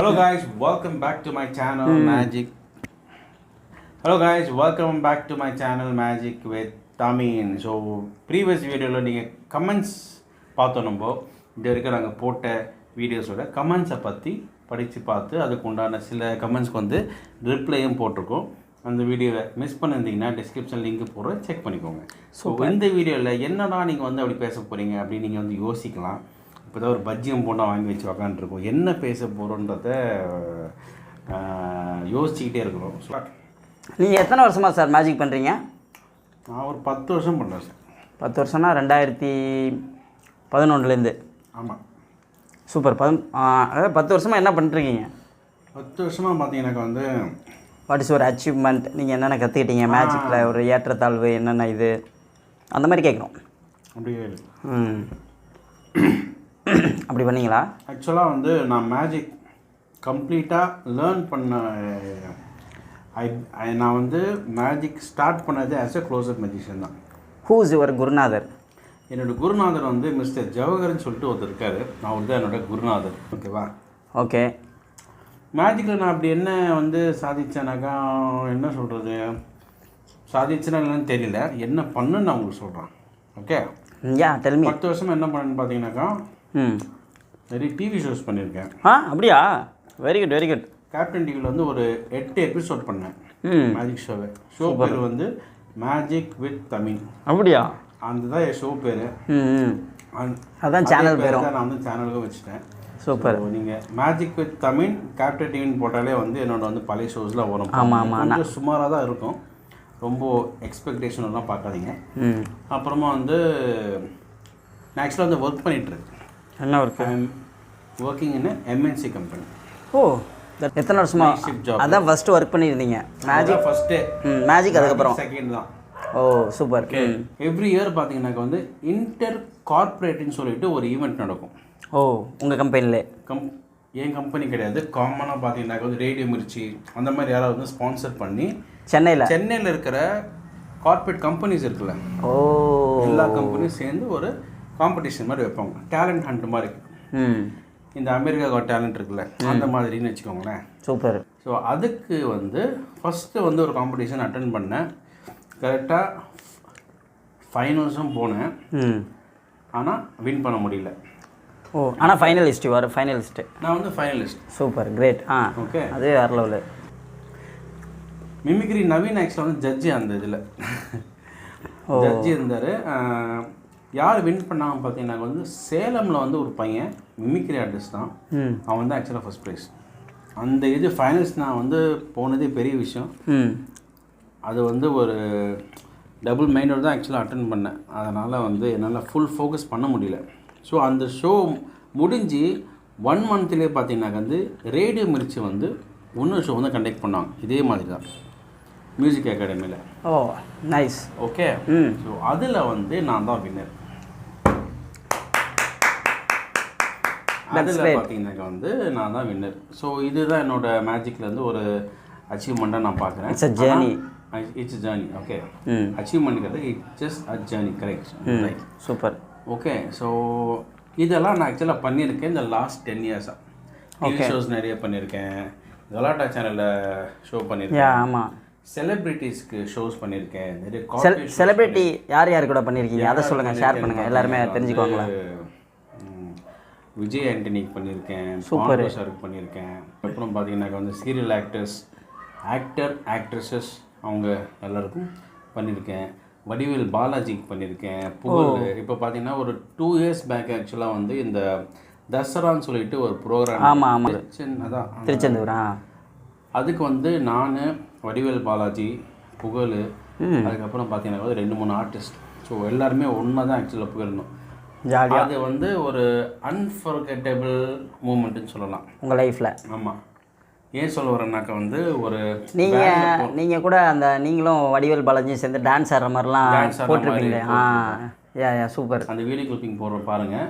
Hello guys, welcome back to my channel Magic. Hello guys, welcome back to my channel Magic with Thamin. So previous video la neenga comments பார்த்தோம் நம்ம இந்த வரைக்கும் நாங்கள் போட்ட வீடியோஸோட கமெண்ட்ஸை பற்றி படித்து பார்த்து அதுக்கு உண்டான சில கமெண்ட்ஸ்க்கு வந்து ரிப்ளையும் போட்டிருக்கோம். அந்த வீடியோவை மிஸ் பண்ணியிருந்தீங்கன்னா டிஸ்கிரிப்ஷன் லிங்க் போடுறேன், செக் பண்ணிக்கோங்க. ஸோ இந்த வீடியோவில் என்னடா நீங்கள் வந்து அப்படி பேச போகிறீங்க அப்படின்னு நீங்கள் வந்து யோசிக்கலாம். இப்போ தான் ஒரு பஜ்ஜியம் போனால் வாங்கி வச்சு உக்காந்துருக்கோம், என்ன பேச போகிறோன்றத யோசிச்சுக்கிட்டே இருக்கிறோம். ஸோ நீங்கள் எத்தனை வருஷமாக சார் மேஜிக் பண்ணுறீங்க? நான் ஒரு 10 வருஷம் பண்ணுறேன் சார். 10 வருஷம்னா 2011 ஆமாம். சூப்பர். அதாவது 10 வருஷமாக என்ன பண்ணிருக்கீங்க? 10 வருஷமாக பார்த்தீங்கன்னாக்கா வந்து வாட் இஸ் ஒரு அச்சீவ்மெண்ட், நீங்கள் என்னென்ன கற்றுக்கிட்டீங்க மேஜிக்கில், ஒரு ஏற்றத்தாழ்வு என்னென்ன இது அந்த மாதிரி கேட்குறோம். அப்படியே அப்படி பண்ணீங்களா? ஆக்சுவலாக வந்து நான் மேஜிக் கம்ப்ளீட்டாக லேர்ன் பண்ண நான் வந்து மேஜிக் ஸ்டார்ட் பண்ணது ஆஸ் எ க்ளோஸ்அப் மேஜிஷியன் தான். ஹூ இஸ் யுவர் குருநாதர்? என்னோடய குருநாதர் வந்து மிஸ்டர் ஜவஹர்னு சொல்லிட்டு ஒருத்தர் இருக்கார். அவர் தான் என்னோடய குருநாதர். ஓகேவா? ஓகே. மேஜிக்கில் நான் அப்படி என்ன வந்து சாதித்தேனாக்கா, என்ன சொல்கிறது, சாதிச்சேன்னா இல்லைன்னு தெரியல, என்ன பண்ணுன்னு நான் உங்களுக்கு சொல்கிறேன். ஓகே. யா டெல் மீ. 10 வருஷமாக என்ன பண்ணேன்னு பார்த்தீங்கன்னாக்கா நிறைய டிவி ஷோஸ் பண்ணியிருக்கேன். அப்படியா? Very good very good. Captain டிவியில் வந்து ஒரு 8 எபிசோட் பண்ணேன் மேஜிக் ஷோவை. ஷோ பேர் வந்து Magicswiththamin. அப்படியா? அந்த தான் என் ஷோ பேர். அதான் சேனல் பேர். நான் வந்து சேனலுக்கும் வச்சுட்டேன். சூப்பர். நீங்கள் Magicswiththamin கேப்டன் டிவின்னு போட்டாலே வந்து என்னோட வந்து பழைய ஷோஸ்லாம் வரும். ஆமாம். கொஞ்சம் சுமாராக தான் இருக்கும், ரொம்ப எக்ஸ்பெக்டேஷன்லாம் பார்க்காதீங்க. அப்புறமா வந்து நான் ஆக்சுவலாக வந்து ஒர்க் பண்ணிகிட்ருக்கேன். என்ன work? Working in MNC company. Oh, எத்தனை வருஷமா? அதான் ஃபஸ்ட்டு ஒர்க் பண்ணியிருந்தீங்க மேஜிக்? ஃபஸ்ட்டு மேஜிக், அதுக்கப்புறம் செகண்ட் தான். Oh super. எவ்ரி இயர் பார்த்தீங்கன்னாக்கா வந்து இன்டர் கார்பரேட்னு சொல்லிட்டு ஒரு ஈவெண்ட் நடக்கும். ஓ, உங்கள் கம்பெனிலே? என் கம்பெனி கிடையாது, காமனாக பார்த்தீங்கன்னாக்கா வந்து ரேடியோ மிர்ச்சி அந்த மாதிரி யாராவது வந்து ஸ்பான்சர் பண்ணி சென்னையில் இருக்கிற கார்பரேட் கம்பெனிஸ் இருக்குல்ல, ஓ எல்லா கம்பெனியும் சேர்ந்து ஒரு காம்படிஷன் மாதிரி வைப்பாங்க. டேலண்ட் ஹண்ட் மாதிரி. இந்த அமெரிக்கா டேலண்ட் இருக்குல்ல, அந்த மாதிரின்னு வச்சுக்கோங்களேன். சூப்பர். ஸோ அதுக்கு வந்து ஃபஸ்ட்டு வந்து ஒரு காம்படிஷன் அட்டன் பண்ணேன். கரெக்டாக ஃபைனல்ஸும் போனேன், ஆனால் வின் பண்ண முடியல. ஓ, ஆனால் ஃபைனலிஸ்ட் வர? ஃபைனலிஸ்ட்டு நான் வந்து ஃபைனலிஸ்ட். Super, great. ஓகே, அது வேறு லெவலு. மிமிக்ரி நவீன் ஆக்சுவலாக வந்து ஜட்ஜி அந்த இதில் ஜட்ஜி இருந்தார். யார் வின் பண்ணாங்க பார்த்தீங்கன்னா வந்து சேலமில் வந்து ஒரு பையன் மிமிக்ரி ஆர்டிஸ்ட் தான், அவன் வந்து ஆக்சுவலாக ஃபஸ்ட் ப்ரைஸ். அந்த இது ஃபைனல்ஸ் நான் வந்து போனதே பெரிய விஷயம். அது வந்து ஒரு டபுள் மைண்டோடு தான் ஆக்சுவலாக அட்டன் பண்ணேன். அதனால் வந்து என்னால் ஃபுல் ஃபோக்கஸ் பண்ண முடியல. ஸோ அந்த ஷோ முடிஞ்சு 1 மந்த்லேயே பார்த்தீங்கன்னாக்க வந்து ரேடியோ மிர்ச்சி வந்து இன்னொரு ஷோ வந்து கண்டக்ட் பண்ணாங்க, இதே மாதிரி தான் மியூசிக் அகாடமியில். ஓ நைஸ். ஓகே. ஸோ அதில் வந்து நான் தான் வின்னர். அதில் பார்த்தீங்கன்னாக்கா வந்து நான் தான் வின்னர். ஸோ இதுதான் என்னோட மேஜிக்கில் வந்து ஒரு அச்சீவ்மெண்ட்டாக நான் பார்க்குறேன். It's journey. ஓகே. அச்சீவ்மெண்ட் கிடையாது, it's just a journey. Correct. Right. Super. Okay. So இதெல்லாம் நான் ஆக்சுவலாக பண்ணியிருக்கேன் இந்த லாஸ்ட் 10 இயர்ஸாக. டிவி ஷோஸ் நிறைய பண்ணியிருக்கேன், கலாட்டா சேனலில் ஷோ பண்ணியிருக்கேன். ஆமாம். செலிப்ரிட்டிஸ்க்கு ஷோஸ் பண்ணியிருக்கேன் நிறைய. செலிப்ரிட்டி யார் யார் கூட பண்ணியிருக்கீங்க அதை சொல்லுங்கள், ஷேர் பண்ணுங்கள், எல்லாருமே தெரிஞ்சுக்குவாங்களா? விஜய் ஆண்டனிக்கு பண்ணியிருக்கேன், சூப்பர் சாருக்கு பண்ணியிருக்கேன். அப்புறம் பார்த்தீங்கன்னாக்கா வந்து சீரியல் ஆக்ட்ரஸஸ் அவங்க எல்லாருக்கும் பண்ணியிருக்கேன். வடிவேல் பாலாஜிக்கு பண்ணியிருக்கேன். புகழ் இப்போ பார்த்தீங்கன்னா ஒரு 2 இயர்ஸ் பேக் ஆக்சுவலாக வந்து இந்த தசரான்னு சொல்லிட்டு ஒரு ப்ரோக்ராம். ஆமாம், அதான் திருச்செந்தூரா. அதுக்கு வந்து நான், வடிவேல் பாலாஜி, புகழ், அதுக்கப்புறம் பார்த்தீங்கன்னா 2-3 ஆர்டிஸ்ட். ஸோ எல்லாருமே ஒன்றா தான் ஆக்சுவலாக போயிருந்தோம். அது வந்து ஒரு அன்ஃபர்கெட்டபிள் மூமெண்ட்டுன்னு சொல்லலாம் உங்கள் லைஃப்பில். ஆமாம். ஏன் சொல்ல வரேன்னாக்கா வந்து ஒரு நீங்கள் கூட அந்த நீங்களும் வடிவேல் பாலாஜியும் சேர்ந்து டான்ஸ் ஆடுற மாதிரிலாம் போட்டிருப்பீங்களே. யா சூப்பர். அந்த வீடியோ கிளிப்பிங் போடுற பாருங்கள்.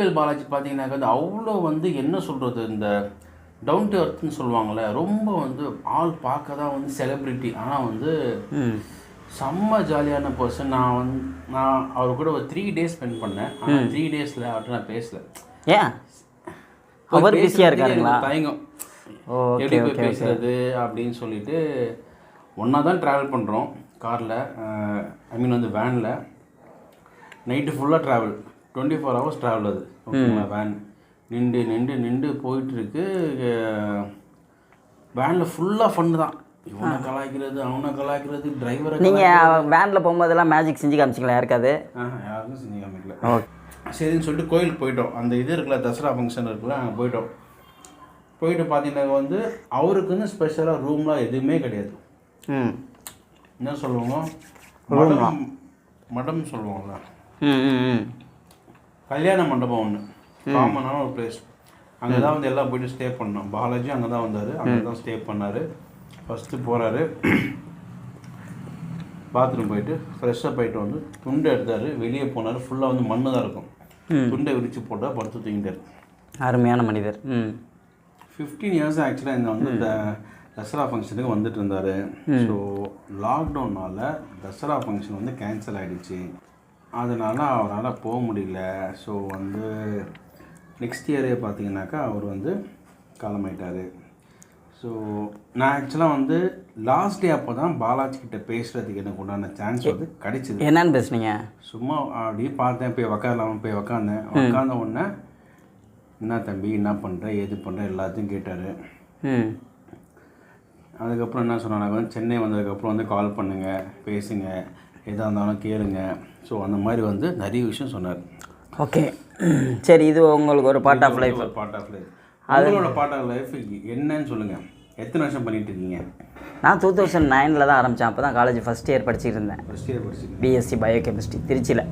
வடிவேல் பாலாஜி பார்த்தீங்கன்னாக்கா வந்து அவ்வளோ வந்து என்ன சொல்கிறது, இந்த டவுன் டு எர்த்னு சொல்லுவாங்கள்ல, ரொம்ப வந்து ஆள் பார்க்க தான் வந்து செலிப்ரிட்டி, ஆனால் வந்து செம்ம ஜாலியான பர்சன். நான் அவர் கூட ஒரு 3 days ஸ்பெண்ட் பண்ணேன். ஆனால் 3 daysல அவர்கிட்ட நான் பேசல. ஏன் அவர் பிஸியாக இருக்காருங்களா? தயங்கம், எப்படி போய் பேசுறது அப்படின்னு சொல்லிட்டு. ஒன்றா தான் ட்ராவல் பண்ணுறோம் காரில், ஐ மீன் வந்து வேனில். நைட்டு ஃபுல்லாக ட்ராவல், 24 hours ட்ராவல் அது. ஓகேங்களா? வேன் நின்று போயிட்டுருக்கு. வேனில் ஃபுல்லாக ஃபன்னு தான். இவனை கலாய்க்கிறது, அவனை கலாய்க்கிறது, டிரைவரை. நீங்கள் வேனில் போகும்போதெல்லாம் மேஜிக் செஞ்சு காமிச்சிங்களா யாருக்காது? யாருக்கும் செஞ்சு காமிக்கல. சரின்னு சொல்லிட்டு கோயிலுக்கு போயிட்டோம். அந்த இது இருக்குல்ல, தசரா ஃபங்க்ஷன் இருக்குல்ல, அங்கே போயிட்டு பார்த்தீங்கன்னா வந்து அவருக்குன்னு ஸ்பெஷலாக ரூம்லாம் எதுவுமே கிடையாது. என்ன சொல்லுவாங்க, மடம் சொல்லுவாங்களா, கல்யாண மண்டபம் ஒன்று, காமனான ஒரு பிளேஸ். அங்கே தான் வந்து எல்லாம் போய்ட்டு ஸ்டே பண்ணோம். பாலாஜி அங்கே தான் வந்தார், அங்கே தான் ஸ்டே பண்ணார். ஃபஸ்ட்டு போகிறாரு, பாத்ரூம் போயிட்டு ஃப்ரெஷ்ஷாக போயிட்டு வந்து துண்டை எடுத்தார், வெளியே போனார். ஃபுல்லாக வந்து மண்ணு தான் இருக்கும். துண்டை விரித்து போட்டால் படுத்து தூங்கிட்டார். அருமையான மனிதர். 15 years ஆக்சுவலாக இந்த வந்து இந்த தசரா ஃபங்க்ஷனுக்கு வந்துட்டு இருந்தார். ஸோ லாக்டவுனால் தசரா ஃபங்க்ஷன் வந்து கேன்சல் ஆகிடுச்சு. அதனால் அவரால் போக முடியல. ஸோ வந்து நெக்ஸ்ட் இயரே பார்த்தீங்கன்னாக்கா அவர் வந்து காலமாயிட்டார். ஸோ நான் ஆக்சுவலாக வந்து லாஸ்ட் டே அப்போ தான் பாலாஜி கிட்டே பேசுகிறதுக்கு எனக்கு உண்டான சான்ஸ் வந்து கிடைச்சிது. என்னன்னு பேசுனீங்க? சும்மா அப்படியே பார்த்தேன், போய் உக்காந்தேன். உட்காந்த உடனே என்ன தம்பி, என்ன பண்ணுற, ஏது பண்ணுற எல்லாத்தையும் கேட்டார். அதுக்கப்புறம் என்ன சொன்னாங்க, வந்து சென்னை வந்ததுக்கப்புறம் வந்து கால் பண்ணுங்கள், பேசுங்க, எதாக இருந்தாலும் கேளுங்க. ஸோ அந்த மாதிரி வந்து நிறைய விஷயம் சொன்னார். ஓகே, சரி. இது உங்களுக்கு ஒரு பார்ட் ஆஃப் லைஃப். அவங்களோட பார்ட் ஆஃப் லைஃப் என்னன்னு சொல்லுங்கள். எத்தனை வருஷம் பண்ணிட்டு இருக்கீங்க? நான் 2009 தான் ஆரம்பித்தேன். அப்போ தான் காலேஜ் ஃபஸ்ட் இயர் படிச்சுட்டு இருந்தேன். ஃபஸ்ட் இயர் படிச்சுட்டு பிஎஸ்சி பயோகெமிஸ்ட்ரி திருச்சியில்.